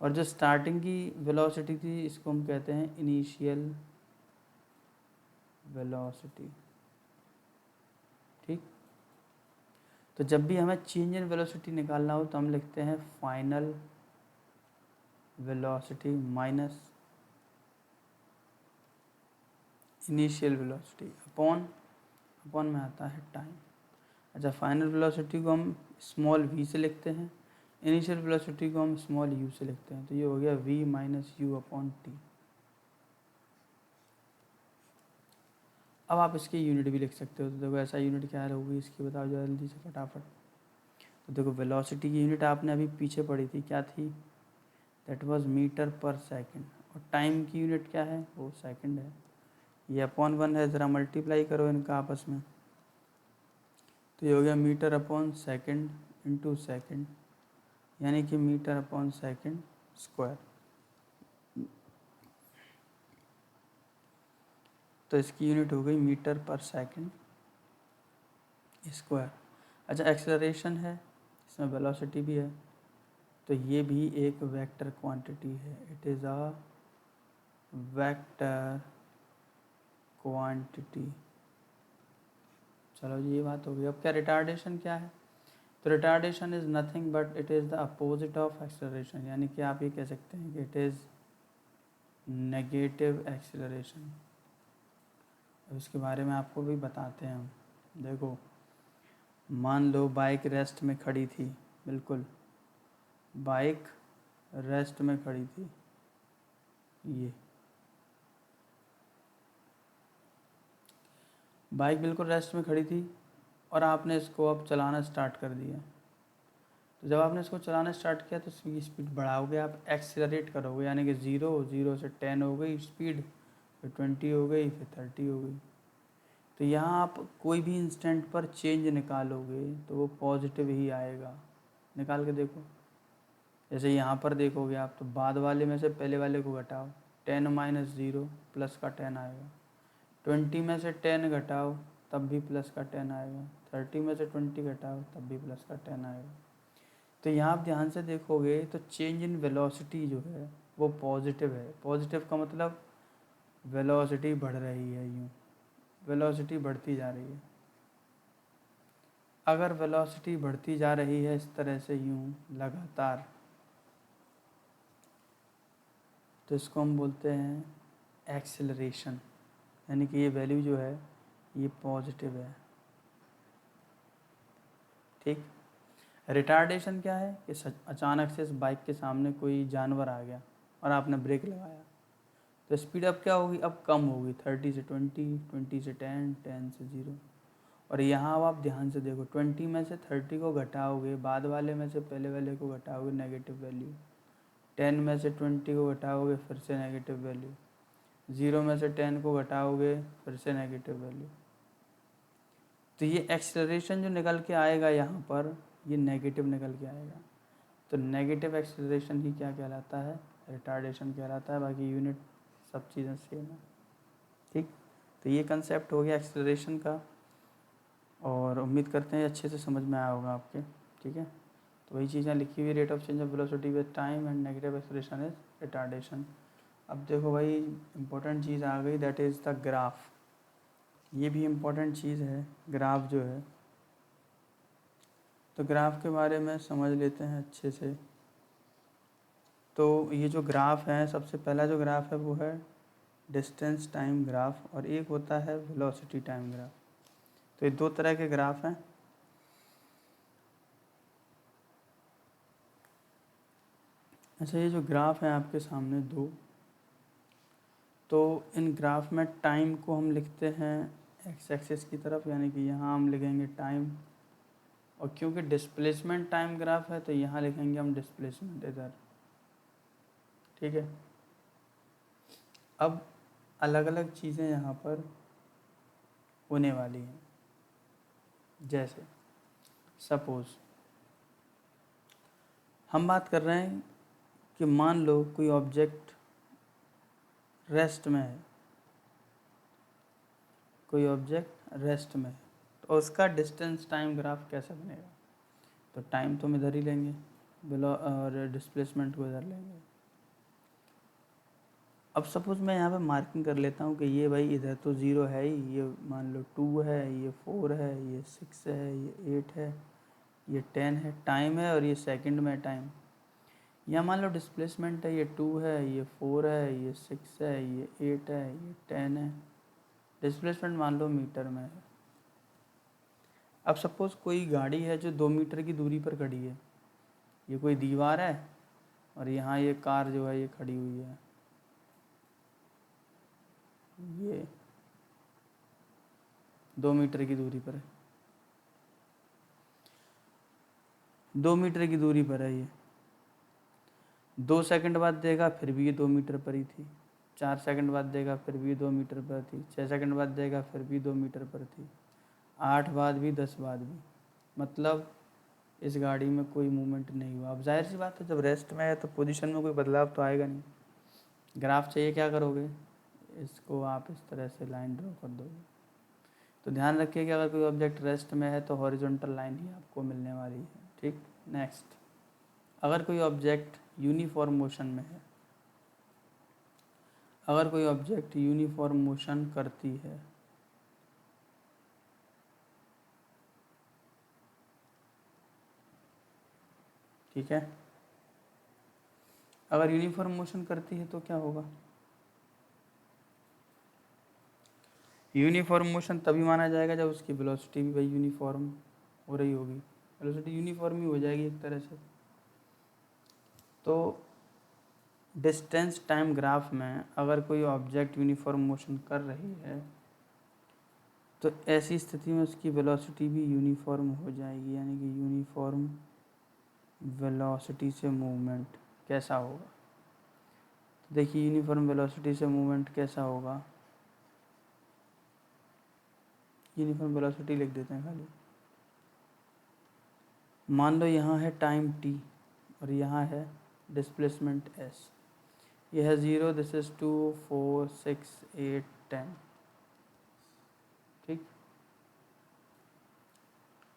और जो स्टार्टिंग की वेलोसिटी थी इसको हम कहते हैं इनिशियल वेलोसिटी। ठीक, तो जब भी हमें चेंज इन वेलोसिटी निकालना हो तो हम लिखते हैं final velocity minus initial velocity upon में आता है टाइम। अच्छा, फाइनल वेलोसिटी को हम स्मॉल वी से लिखते हैं, इनिशियल वेलोसिटी को हम स्मॉल यू से लिखते हैं। तो ये हो गया V minus U upon T. अब आप इसकी यूनिट भी लिख सकते हो। तो देखो ऐसा यूनिट क्या होगी इसकी, बताओ जल्दी से फटाफट। तो देखो वेलोसिटी की यूनिट आपने अभी पीछे पढ़ी थी, क्या थी? दैट वाज मीटर पर सेकंड। और टाइम की यूनिट क्या है? वो सेकंड है। ये अपॉन 1 है, ज़रा मल्टीप्लाई करो इनका आपस में। तो ये हो गया metre upon second into second, यानी कि मीटर अपॉन सेकंड स्क्वायर। तो इसकी यूनिट हो गई मीटर पर सेकंड स्क्वायर। अच्छा, एक्सेलरेशन है, इसमें वेलोसिटी भी है, तो ये भी एक वेक्टर क्वांटिटी है। It is a vector quantity. चलो जी, ये बात हो गई। अब क्या रिटार्डेशन क्या है? तो retardation is nothing but it is the opposite of acceleration, यानी कि आप ये कह सकते हैं कि इट इज़ नेगेटिव एक्सेलरेशन। अब इसके बारे में आपको भी बताते हैं हम। देखो, मान लो बाइक रेस्ट में खड़ी थी, बिल्कुल बाइक रेस्ट में खड़ी थी, ये बाइक बिल्कुल रेस्ट में खड़ी थी और आपने इसको अब चलाना स्टार्ट कर दिया। तो जब आपने इसको चलाना स्टार्ट किया तो इसकी स्पीड बढ़ाओगे, आप एक्सीलरेट करोगे, यानी कि 0 से 10 हो गई स्पीड, फिर 20 हो गई, फिर 30 हो गई। तो यहाँ आप कोई भी इंस्टेंट पर चेंज निकालोगे तो वो पॉजिटिव ही आएगा। निकाल के देखो, जैसे यहाँ पर देखोगे आप तो बाद वाले में से पहले वाले को घटाओ, 10 माइनस 0 प्लस का 10 आएगा। 20 में से 10 घटाओ तब भी प्लस का 10 आएगा। 30 में से 20 घटाओ तब भी प्लस का 10 आएगा। तो यहाँ आप ध्यान से देखोगे तो चेंज इन वेलोसिटी जो है वो पॉजिटिव है। पॉजिटिव का मतलब वेलोसिटी बढ़ रही है, यूँ वेलोसिटी बढ़ती जा रही है। अगर वेलोसिटी बढ़ती जा रही है इस तरह से यूँ लगातार, तो इसको हम बोलते हैं एक्सेलरेशन, यानी कि ये वैल्यू जो है ये पॉजिटिव है। ठीक। रिटार्डेशन क्या है कि अचानक से इस बाइक के सामने कोई जानवर आ गया और आपने ब्रेक लगाया, तो स्पीड अब क्या होगी, अब कम होगी, 30 से 20, 20 से 10, 10 से 0। और यहाँ अब आप ध्यान से देखो, 20 में से 30 को घटाओगे, बाद वाले में से पहले वाले को घटाओगे, नेगेटिव वैल्यू। 10 में से 20 को घटाओगे, फिर से नेगेटिव वैल्यू। 0 में से 10 को घटाओगे, फिर से नेगेटिव वैल्यू। तो ये एक्सेलरेशन जो निकल के आएगा यहाँ पर, ये नेगेटिव निकल के आएगा। तो नेगेटिव एक्सेलरेशन ही क्या कहलाता है, रिटार्डेशन कहलाता है। बाकी यूनिट सब चीज़ें सेम है। ठीक। तो ये कंसेप्ट हो गया एक्सेलरेशन का, और उम्मीद करते हैं अच्छे से समझ में आया होगा आपके। ठीक है, तो वही चीज़ें लिखी हुई, rate of change of velocity with time and negative acceleration is retardation. अब देखो भाई इम्पोर्टेंट चीज़ आ गई, दैट इज़ द ग्राफ। ये भी इम्पोर्टेंट चीज़ है, ग्राफ जो है। तो ग्राफ के बारे में समझ लेते हैं अच्छे से। तो ये जो ग्राफ है, सबसे पहला जो ग्राफ है वो है डिस्टेंस टाइम ग्राफ, और एक होता है वेलोसिटी टाइम ग्राफ। तो ये दो तरह के ग्राफ हैं। अच्छा, ये जो ग्राफ है आपके सामने दो, तो इन ग्राफ में टाइम को हम लिखते हैं एक्स एक्सिस की तरफ, यानी कि यहाँ हम लिखेंगे टाइम। और क्योंकि डिस्प्लेसमेंट टाइम ग्राफ है तो यहाँ लिखेंगे हम डिस्प्लेसमेंट इधर। ठीक है। अब अलग अलग चीज़ें यहाँ पर होने वाली हैं। जैसे सपोज़ हम बात कर रहे हैं कि मान लो कोई ऑब्जेक्ट रेस्ट में है, कोई ऑब्जेक्ट रेस्ट में है, तो उसका डिस्टेंस टाइम ग्राफ कैसे बनेगा। तो टाइम तो हम इधर ही लेंगे, और डिस्प्लेसमेंट को इधर लेंगे। अब सपोज़ मैं यहाँ पे मार्किंग कर लेता हूँ कि ये भाई इधर तो 0 है ही, ये मान लो 2 है, ये 4 है, ये 6 है, ये 8 है, ये 10 है, टाइम है, और ये सेकंड में टाइम। या मान लो डिस्प्लेसमेंट है, ये 2 है, ये 4 है, ये 6 है, ये 8 है, ये 10 है। डिस्प्लेसमेंट मान लो मीटर में है। अब सपोज़ कोई गाड़ी है जो 2 मीटर की दूरी पर खड़ी है, ये कोई दीवार है, और यहाँ ये कार जो है ये खड़ी हुई है, ये 2 मीटर की दूरी पर है, 2 मीटर की दूरी पर है ये। 2 सेकंड बाद देगा फिर भी ये 2 मीटर पर ही थी, 4 सेकंड बाद देगा फिर भी 2 मीटर पर थी, 6 सेकंड बाद देगा फिर भी 2 मीटर पर थी, 8 बाद भी, 10 बाद भी। मतलब इस गाड़ी में कोई मूवमेंट नहीं हुआ। अब जाहिर सी बात है, जब रेस्ट में है तो पोजीशन में कोई बदलाव तो आएगा नहीं। ग्राफ चाहिए, क्या करोगे, इसको आप इस तरह से लाइन ड्रॉ कर दोगे। तो ध्यान रखिए कि अगर कोई ऑब्जेक्ट रेस्ट में है तो हॉरिजॉन्टल लाइन ही आपको मिलने वाली है। ठीक। नेक्स्ट, अगर कोई ऑब्जेक्ट यूनिफॉर्म मोशन में है, अगर कोई ऑब्जेक्ट यूनिफॉर्म मोशन करती है, ठीक है, अगर यूनिफॉर्म मोशन करती है तो क्या होगा, यूनिफॉर्म मोशन तभी माना जाएगा जब उसकी वेलोसिटी भी भाई यूनिफॉर्म हो रही होगी। वेलोसिटी यूनिफॉर्म ही हो जाएगी एक तरह से। तो डिस्टेंस टाइम ग्राफ में अगर कोई ऑब्जेक्ट यूनिफॉर्म मोशन कर रही है तो ऐसी स्थिति में उसकी वेलोसिटी भी यूनिफॉर्म हो जाएगी, यानी कि यूनिफॉर्म वेलोसिटी से मूवमेंट कैसा होगा। तो देखिए यूनिफॉर्म वेलोसिटी से मूवमेंट कैसा होगा, यूनिफॉर्म वेलोसिटी लिख देते हैं खाली। मान लो यहाँ है टाइम t और यहाँ है डिस्प्लेसमेंट s। यह है 0, दिस इज 2, 4, 6, 8, 10, ठीक।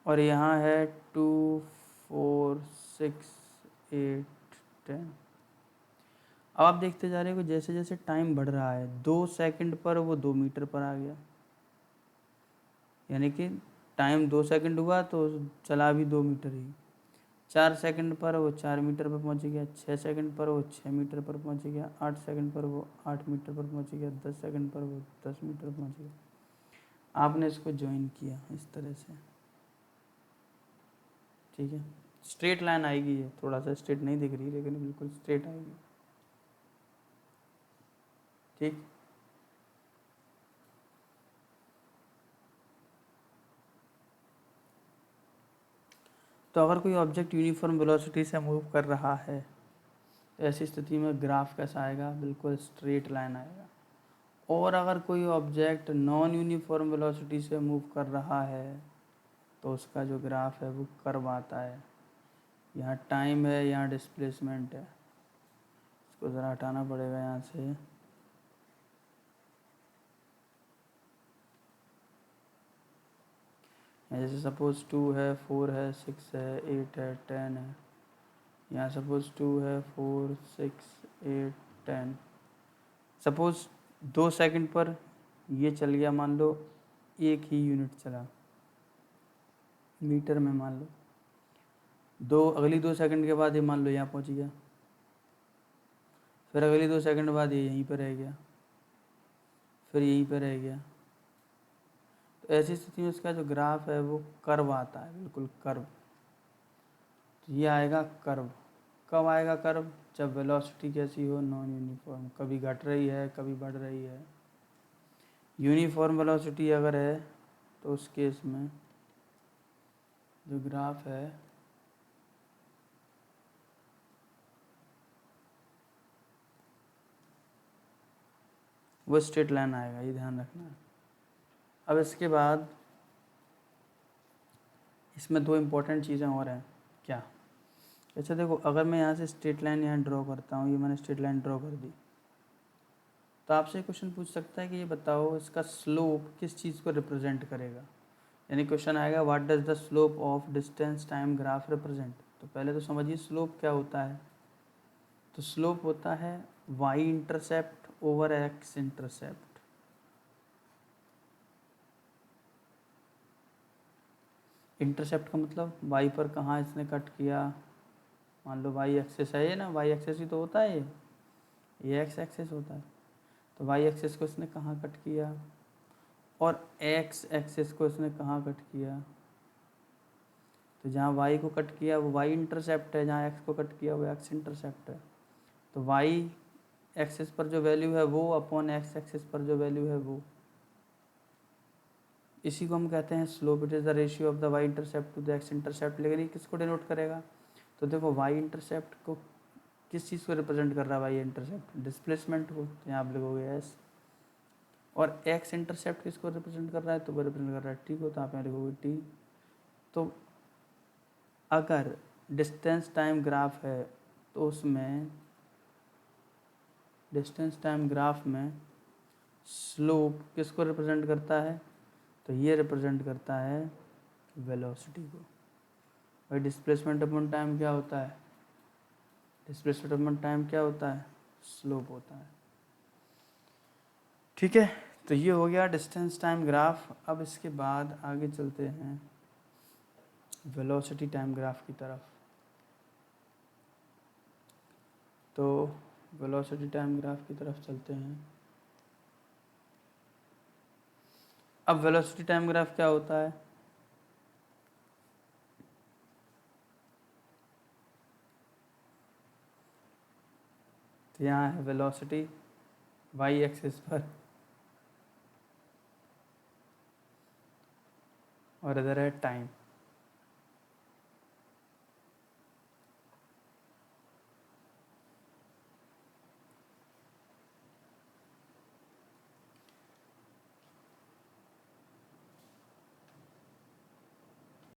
और यहाँ है 2, 4, 6, 8, 10। अब आप देखते जा रहे हो कि जैसे जैसे टाइम बढ़ रहा है 2 सेकंड पर वो 2 मीटर पर आ गया, यानी कि टाइम 2 सेकंड हुआ तो चला भी 2 मीटर ही। 4 सेकंड पर वो 4 मीटर पर पहुंच गया, 6 सेकंड पर वो 6 मीटर पर पहुंच गया, 8 सेकंड पर वो 8 मीटर पर पहुंच गया, 10 सेकंड पर वो 10 मीटर पहुंच गया। आपने इसको ज्वाइन किया इस तरह से, ठीक है। स्ट्रेट लाइन आएगी, ये थोड़ा सा स्ट्रेट नहीं दिख रही लेकिन बिल्कुल स्ट्रेट आएगी, ठीक। तो अगर कोई ऑब्जेक्ट यूनिफॉर्म वेलोसिटी से मूव कर रहा है तो ऐसी स्थिति में ग्राफ कैसा आएगा, बिल्कुल स्ट्रेट लाइन आएगा। और अगर कोई ऑब्जेक्ट नॉन यूनिफॉर्म वेलोसिटी से मूव कर रहा है तो उसका जो ग्राफ है वो कर्व आता है। यहाँ टाइम है, यहाँ डिस्प्लेसमेंट है, इसको ज़रा हटाना पड़ेगा यहाँ से। जैसे सपोज 2 है, 4 है, 6 है, 8 है, 10 है। यहाँ सपोज 2 है, 4, 6, 8, 10। सपोज 2 सेकंड पर ये चल गया, मान लो 1 ही यूनिट चला मीटर में, मान लो अगली 2 सेकंड के बाद ये मान लो यहाँ पहुँच गया, फिर अगली 2 सेकंड बाद ये यहीं पर रह गया, फिर यहीं पर रह गया। तो ऐसी स्थिति में इसका जो ग्राफ है वो कर्व आता है, बिल्कुल कर्व। तो ये आएगा कर्व। कब आएगा कर्व, जब वेलोसिटी कैसी हो, नॉन यूनिफॉर्म, कभी घट रही है कभी बढ़ रही है। यूनिफॉर्म वेलोसिटी अगर है तो उस केस में जो ग्राफ है वो स्ट्रेट लाइन आएगा, ये ध्यान रखना है। अब इसके बाद इसमें 2 इम्पोर्टेंट चीज़ें और हैं। क्या? अच्छा देखो, अगर मैं यहाँ से स्ट्रेट लाइन यहाँ ड्रॉ करता हूँ, ये मैंने स्ट्रेट लाइन ड्रॉ कर दी, तो आपसे क्वेश्चन पूछ सकता है कि ये बताओ इसका स्लोप किस चीज़ को रिप्रेजेंट करेगा। यानी क्वेश्चन आएगा what does the slope of distance time graph represent. तो पहले तो समझिए स्लोप क्या होता है। तो स्लोप होता है Y intercept over X intercept. Intercept का मतलब वाई पर कहाँ इसने कट किया। मान लो वाई एक्सेस है ये ना, वाई एक्सेस ही तो होता है ये एक्स एक्सेस होता है। तो वाई एक्सेस को इसने कहाँ कट किया और एक्स एक्सेस को इसने कहाँ कट किया। तो जहाँ वाई को कट किया वो वाई इंटरसेप्ट है, जहाँ एक्स को कट किया वो एक्स इंटरसेप्ट है। तो वाई एक्सेस पर जो वैल्यू है वो अपॉन एक्स एक्सेस पर जो वैल्यू है वो, इसी को हम कहते हैं slope. It is the ratio of the Y intercept to the X intercept. लेकिन ये किसको डिनोट करेगा, तो देखो वाई इंटरसेप्ट को किस चीज़ को रिप्रेजेंट कर रहा है, वाई इंटरसेप्ट डिस्प्लेसमेंट को, तो यहाँ आप लिखोगे एस। और एक्स इंटरसेप्ट किसको रिप्रेजेंट कर रहा है, तो वो रिप्रेजेंट कर रहा है टी को, तो आप यहाँ लिखोगे टी। तो अगर डिस्टेंस टाइम ग्राफ है तो उसमें डिस्टेंस टाइम ग्राफ में स्लोप किसको रिप्रेजेंट करता है, तो ये रिप्रेजेंट करता है वेलोसिटी को। भाई डिस्प्लेसमेंट अपॉन टाइम क्या होता है, डिस्प्लेसमेंट अपॉन टाइम क्या होता है, स्लोप होता है। ठीक है, तो ये हो गया डिस्टेंस टाइम ग्राफ। अब इसके बाद आगे चलते हैं वेलोसिटी टाइम ग्राफ की तरफ। तो वेलोसिटी टाइम ग्राफ की तरफ चलते हैं। अब वेलोसिटी टाइम ग्राफ क्या होता है, तो यहाँ है वेलोसिटी वाई एक्सिस पर और इधर है टाइम।